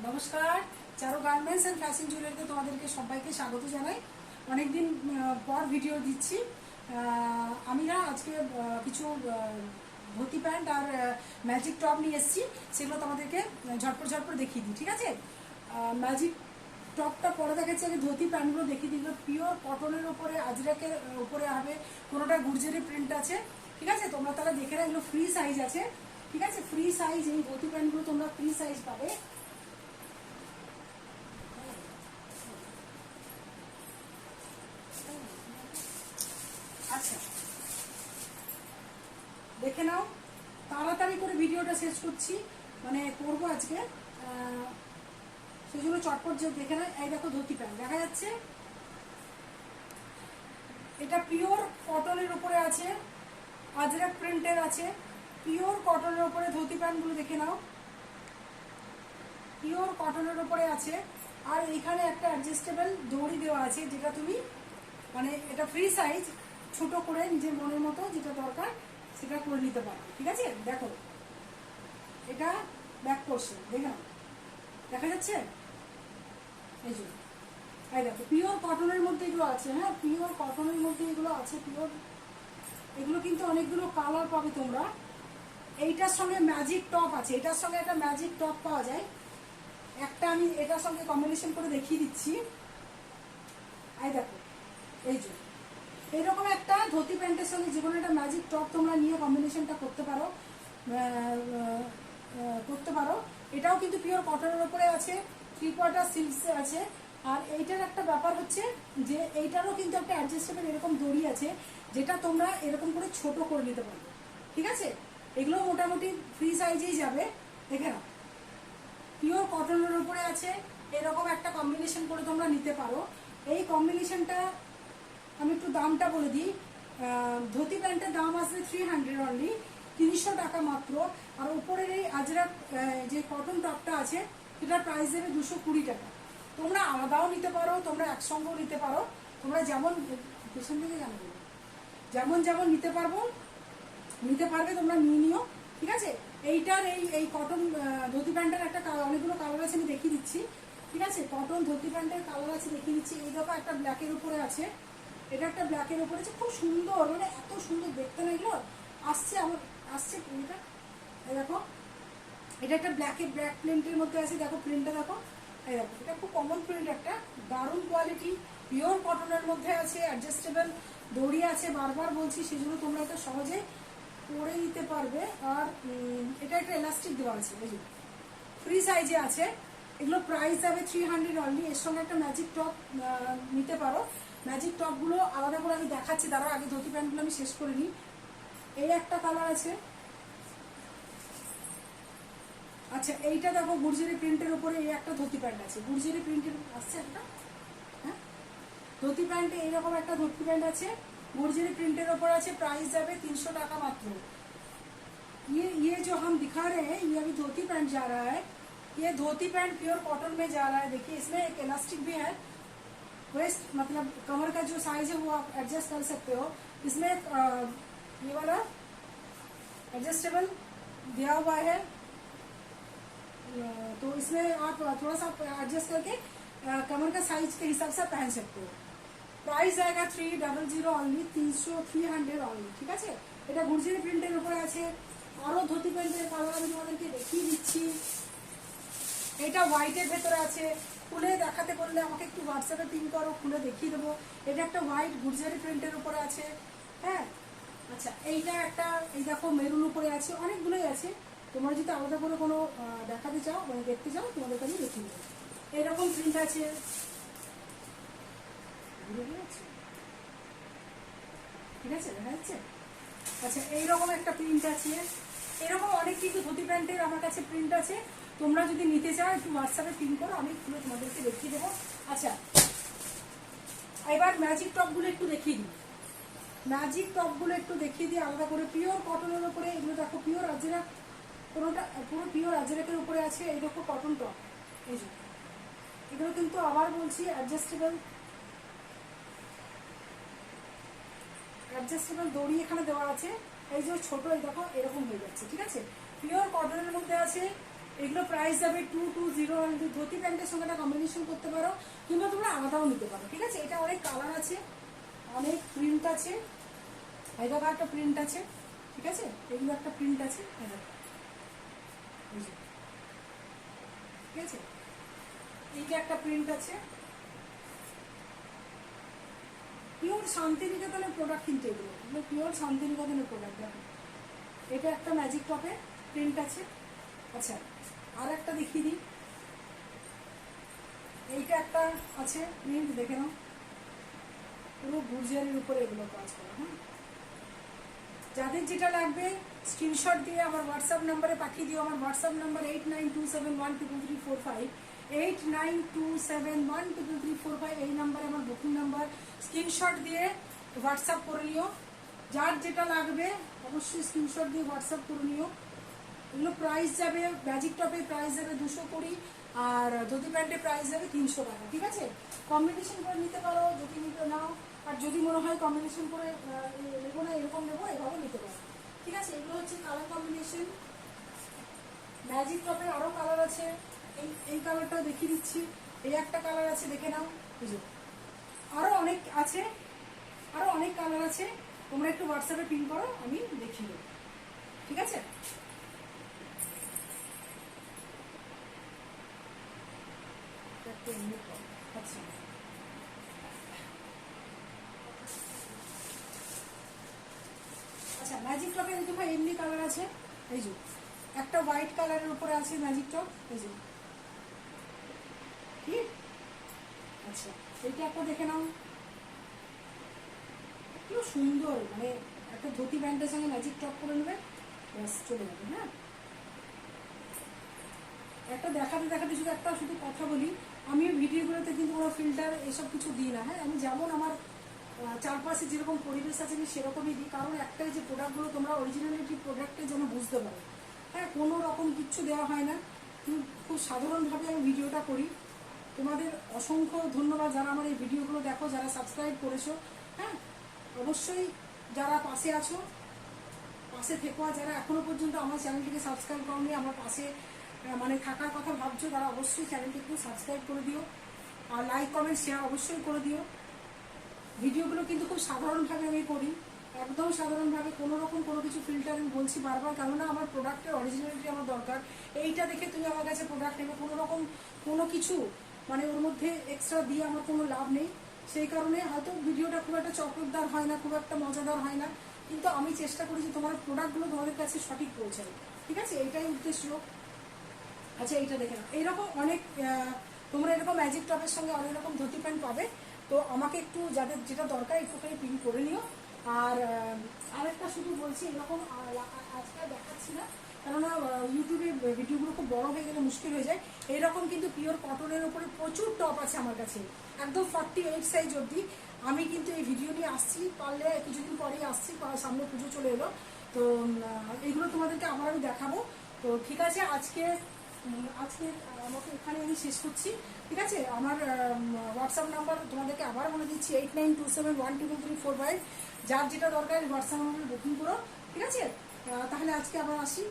নমস্কার, চারু garments and fashion জুয়েলারিতে তোমাদেরকে সবাইকে স্বাগত জানাই। অনেকদিন পর ভিডিও দিচ্ছি। আমি না আজকে কিছু ধুতি প্যান্ট আর ম্যাজিক টপ নিয়ে এসেছি, সেগুলো তোমাদেরকে ঝটপট ঝটপট দেখিয়ে দিই, ঠিক আছে? ম্যাজিক টপটা পরে দেখাচ্ছি, আগে ধুতি প্যান্টগুলো দেখিয়ে দিই। পিওর কটনের উপরে আজরাকের উপরে হবে, কোনোটা গুর্জেরি প্রিন্ট আছে, ঠিক আছে? তোমরা তাহলে দেখে না, এগুলো ফ্রি সাইজ আছে, ঠিক আছে? ফ্রি সাইজ, এই ধুতি প্যান্টগুলো তোমরা ফ্রি সাইজ পাবে। আচ্ছা, দেখে নাও, তাড়াতাড়ি করে ভিডিওটা শেষ করছি, মানে করবো আজকে, সেই জন্য চটপট যে দেখে নাও। এই দেখো ধুতি প্যান্ট দেখা যাচ্ছে, এটা পিওর কটনের উপরে আছে, আজরাক প্রিন্টের আছে, পিওর কটনের উপরে ধুতি প্যান্টগুলো দেখে নাও, পিওর কটনের উপরে আছে। আর এইখানে একটা অ্যাডজাস্টেবল দড়ি দেওয়া আছে, যেটা তুমি মানে এটা ফ্রি সাইজ, ছোট করে নিজের মনের মতো যেটা দরকার সেটা করে নিতে পারবে, ঠিক আছে? দেখো, এটা ব্যাক পোর্শন, দেখে নাও, দেখা যাচ্ছে? এই যে, এই দেখো, পিওর কটনের মধ্যে এগুলো আছে। হ্যাঁ, পিওর কটনের মধ্যে এগুলো আছে, পিওর। এগুলো কিন্তু অনেকগুলো কালার পাবে তোমরা। এইটার সঙ্গে ম্যাজিক টপ আছে, এটার সঙ্গে একটা ম্যাজিক টপ পাওয়া যায়, একটা আমি এটার সঙ্গে কম্বিনেশন করে দেখিয়ে দিচ্ছি। এই দেখো, এই যে এইরকম একটা ধুতি প্যান্টের সঙ্গে যে কোনো একটা ম্যাজিক টপ তোমরা নিয়ে কম্বিনেশনটা করতে পারো, করতে পারো। এটাও কিন্তু পিওর কটনের উপরে আছে, 3/4 সিল্কসে আছে। আর এইটার একটা ব্যাপার হচ্ছে যে এইটারও কিন্তু একটা অ্যাডজাস্টেবল এরকম দড়ি আছে, যেটা তোমরা এরকম করে ছোট করে নিতে পারবে, ঠিক আছে? এগুলো মোটামুটি ফ্রি সাইজেই যাবে, দেখে নাও, পিওর কটনের উপরে আছে। এরকম একটা কম্বিনেশন করে তোমরা নিতে পারো। এই কম্বিনেশনটা আমি একটু দামটা বলে দিই। ধুতি প্যান্টের দাম আসবে 300 অনলি, 300 টাকা মাত্র। আর উপরের এই আজরাক যে কটন টপটা আছে, এটার প্রাইস দেবে 220 টাকা। তোমরা আলাদাও নিতে পারো, তোমরা একসঙ্গেও নিতে পারো, তোমরা যেমন পেছন দিকে জানবো যেমন যেমন নিতে পারবে তোমরা নিয়ে নিও, ঠিক আছে? এইটার এই কটন ধুতি প্যান্টের একটা অনেকগুলো কালার আছে, আমি দেখিয়ে দিচ্ছি, ঠিক আছে? কটন ধুতি প্যান্টের কালার আছে, দেখিয়ে দিচ্ছি। এই দেখো, একটা ব্ল্যাকের উপরে আছে, এটা একটা ব্ল্যাকের উপরে আছে, খুব সুন্দর, মানে এত সুন্দর দেখতে না এগুলো। আসছে আমার, আসছে প্রিন্টটা, এই দেখো, এটা একটা ব্ল্যাক প্রিন্টের মধ্যে আছে, দেখো প্রিন্টটা দেখো, এই দেখো, এটা খুব কমন প্রিন্ট, একটা দারুণ কোয়ালিটি, পিওর কটনের মধ্যে আছে, অ্যাডজাস্টেবল দড়ি আছে, বারবার বলছি, সেজন্য তোমরা এটা সহজে পরে নিতে পারবে। আর এটা একটা এলাস্টিক দেওয়া আছে, বুঝলি, ফ্রি সাইজে আছে। এগুলো প্রাইস যাবে 300 অনলি। এর সঙ্গে একটা ম্যাজিক টপ নিতে পারো। ম্যাজিক টপগুলো আলাদা করে আমি দেখাচ্ছি, দাঁড়াও, আগে ধুতি প্যান্টগুলো আমি শেষ করে নিই। এই একটা কালার আছে, আচ্ছা, এইটা দেখো, গুর্জেরি প্রিন্টের উপরে এই একটা ধুতি প্যান্ট আছে, গুর্জেরি প্রিন্টের আসছে একটা, হ্যাঁ, ধুতি প্যান্টে এইরকম একটা ধুতি প্যান্ট আছে, गुर्जरी प्रिंटेर ऊपर আছে, प्राइस जाए 300 টাকা मात्र। ये जो हम दिखा रहे हैं, ये अभी धोती पैंट जा रहा है, ये धोती पैंट प्योर कॉटन में जा रहा है। देखिए, इसमें एक इलास्टिक भी है, वेस्ट मतलब कमर का जो साइज है वो आप एडजस्ट कर सकते हो। इसमें ये वाला एडजस्टेबल दिया हुआ है, तो इसमें आप थोड़ा सा एडजस्ट करके कमर का साइज के हिसाब से पहन सकते हो। प्राइस आएगा 300 অনলি, 300 অনলি, ঠিক আছে? এটা গুর্জরি প্রিন্টের উপরে আছে। আরো ধুতি প্যান্টের কালার আমি তোমাদেরকে দেখিয়ে দিচ্ছি। এটা হোয়াইটের ভেতরে আছে, খুলে দেখাতে বললে আমাকে একটু হোয়াটসঅ্যাপে পিন করো, খুলে দেখিয়ে দেবো। এটা একটা হোয়াইট গুর্জরি প্রিন্টের উপরে আছে, হ্যাঁ। আচ্ছা, এইটা একটা, এই দেখো, মেরুন উপরে আছে, অনেকগুলোই আছে। তোমরা যদি আলাদা করে কোনো দেখাতে চাও, মানে দেখতে চাও, তোমাদের কাছে দেখিয়ে দেবো। এরকম প্রিন্ট আছে, ঠিক আছে, দেখা যাচ্ছে? আচ্ছা, এইরকম একটা প্রিন্ট আছে, এরকম অনেক কিন্তু ধুতি প্যান্টের আমার কাছে প্রিন্ট আছে। তোমরা যদি নিতে চাও একটু হোয়াটসঅ্যাপে পিন করো, আমি খুলে তোমাদেরকে দেখিয়ে দেবো। আচ্ছা, এবার ম্যাজিক টপগুলো একটু দেখিয়ে দিই, ম্যাজিক টপগুলো একটু দেখিয়ে দিই আলাদা করে। পিওর কটনের উপরে এগুলো দেখো, পিওর আজরাক, কোনোটা পুরো পিওর আজরাকের উপরে আছে। এই দেখো কটন টপ, এই যে এগুলো কিন্তু আবার বলছি অ্যাডজাস্টেবল দড়ি এখানে দেওয়া আছে। এই যে ছোট, এই দেখো, এরকম হয়ে যাচ্ছে, ঠিক আছে? পিওর কটনের মধ্যে আছে, এগুলো প্রাইস যাবে 220। ধুতি প্যান্টের সঙ্গে একটা কম্বিনেশন করতে পারো, কিংবা তোমরা আলাদাও নিতে পারো, ঠিক আছে। এটা অনেক কালার আছে, অনেক প্রিন্ট আছে, এই দেখো একটা প্রিন্ট আছে, ঠিক আছে, এগুলো একটা প্রিন্ট আছে, ঠিক আছে, এইটা একটা প্রিন্ট আছে। পিওর শান্তিনিকেতনের প্রোডাক্ট, কিন্তু এগুলো পিওর শান্তিনিকেতনের প্রোডাক্ট। দেখো এটা একটা ম্যাজিক টপে প্রিন্ট আছে। আচ্ছা, আর একটা দেখিয়ে দিই, এইটা একটা আছে প্রিন্ট, দেখে নাও, পুরো গুর্জারির উপরে এগুলো কাজ করা। হ্যাঁ, যাদের যেটা লাগবে স্ক্রিনশট দিয়ে আমার হোয়াটসঅ্যাপ নাম্বারে পাঠিয়ে দিও। আমার হোয়াটসঅ্যাপ নাম্বার 8927123345, 8927123345, এই নাম্বারে আমার বুকিং নাম্বার। স্ক্রিনশট দিয়ে হোয়াটসঅ্যাপ করে নিও, যার যেটা লাগবে অবশ্যই স্ক্রিনশট দিয়ে হোয়াটসঅ্যাপ করে নিও। এগুলো প্রাইস যাবে, ম্যাজিক টপের প্রাইস যাবে 220, আর ধুতি প্যান্টের প্রাইস যাবে 300 টাকা, ঠিক আছে। কম্বিনেশন করে নিতে পারো যদি নিতে নাও, আর যদি মনে হয় কম্বিনেশন করে নেবো না, এরকম নেবো, এভাবে নিতে পারো, ঠিক আছে। এগুলো হচ্ছে কালার কম্বিনেশন। ম্যাজিক টপের আরও কালার আছে, এই কালারটাও দেখিয়ে দিচ্ছি, এই একটা কালার আছে, দেখে নাও, বুঝো। আরও অনেক আছে, আরও অনেক কালার আছে, তোমরা একটু হোয়াটসঅ্যাপে পিন করো, আমি দেখিয়ে দেবো, ঠিক আছে। আচ্ছা, আচ্ছা, ম্যাজিক টপের দেখো এমনি কালার আছে, এই যে একটা হোয়াইট কালারের উপরে আছে ম্যাজিক টপ, এই যে, ঠিক। আচ্ছা, এইটা একটা দেখে নাও, কি সুন্দর, মানে একটা ধুতি প্যান্টের সঙ্গে ম্যাজিক টপ করে নেবে, ব্যাস চলে যাবে। হ্যাঁ, একটা দেখাতে দেখাতে শুধু একটা শুধু কথা বলি, আমি ভিডিওগুলোতে কিন্তু কোনো ফিল্টার এসব কিছু দিই না। হ্যাঁ, আমি যেমন আমার চারপাশে যেরকম পরিবেশ আছে আমি সেরকমই দিই, কারণ একটাই যে প্রোডাক্টগুলো তোমরা অরিজিনালিটি প্রোডাক্টে যেন বুঝতে পারো। হ্যাঁ, কোনো রকম কিচ্ছু দেওয়া হয় না, খুব সাধারণভাবে আমি ভিডিওটা করি। তোমাদের অসংখ্য ধন্যবাদ যারা আমার এই ভিডিওগুলো দেখো, যারা সাবস্ক্রাইব করেছো। হ্যাঁ, অবশ্যই যারা পাশে আছো পাশে থেকো, আর যারা এখনো পর্যন্ত আমার চ্যানেলটিকে সাবস্ক্রাইব করোনি, আমার পাশে মানে থাকার কথা ভাবছো, তারা অবশ্যই চ্যানেলটিকে সাবস্ক্রাইব করে দিও, আর লাইক কমেন্ট শেয়ার অবশ্যই করে দিও। ভিডিওগুলো কিন্তু খুব সাধারণভাবে আমি করি, একদম সাধারণভাবে, কোনো রকম কোনো কিছু ফিল্টার আমি বলছি বারবার, কেননা আমার প্রোডাক্টের অরিজিনালিটি আমার দরকার। এইটা দেখে তুমি আমার কাছে প্রোডাক্ট নেবে, কোনো রকম কোনো কিছু মানে ওর মধ্যে এক্সট্রা দিয়ে আমার কোনো লাভ নেই। সেই কারণে হয়তো ভিডিওটা খুব একটা চমকদার হয় না, খুব একটা মজাদার হয় না, কিন্তু আমি চেষ্টা করি যে তোমার প্রোডাক্টগুলো তোমাদের কাছে সঠিক পৌঁছায়, ঠিক আছে, এইটাই উদ্দেশ্য। আচ্ছা, এইটা দেখে নাও, এইরকম অনেক তোমরা এরকম ম্যাজিক টপের সঙ্গে অনেক রকম ধুতি প্যান্ট পাবে। তো আমাকে একটু যাদের যেটা দরকার একটুখানি পিন করে নিও। আর আরেকটা শুধু বলছি, এরকম আজকে দেখাচ্ছি না, কেননা ইউটিউবে ভিডিওগুলো খুব বড় হয়ে গেলে মুশকিল হয়ে যায়। এইরকম কিন্তু পিওর কটনের উপরে প্রচুর টপ আছে আমার কাছে, একদম 48 সাইজ অবধি। আমি কিন্তু এই ভিডিও নিয়ে আসছি, পারলে কিছুদিন পরেই আসছি, সামনে পুজো চলে এলো, তো এইগুলো তোমাদেরকে আবার আমি দেখাবো। তো ঠিক আছে, আজকে আমাকে এখানে আমি শেষ করছি, ঠিক আছে। আমার হোয়াটসঅ্যাপ নাম্বার তোমাদেরকে আবার বলে দিচ্ছি, 8927123345, যার যেটা দরকার হোয়াটসঅ্যাপ নাম্বার বুকিং করো, ঠিক আছে। তাহলে আজকে আবার আসি।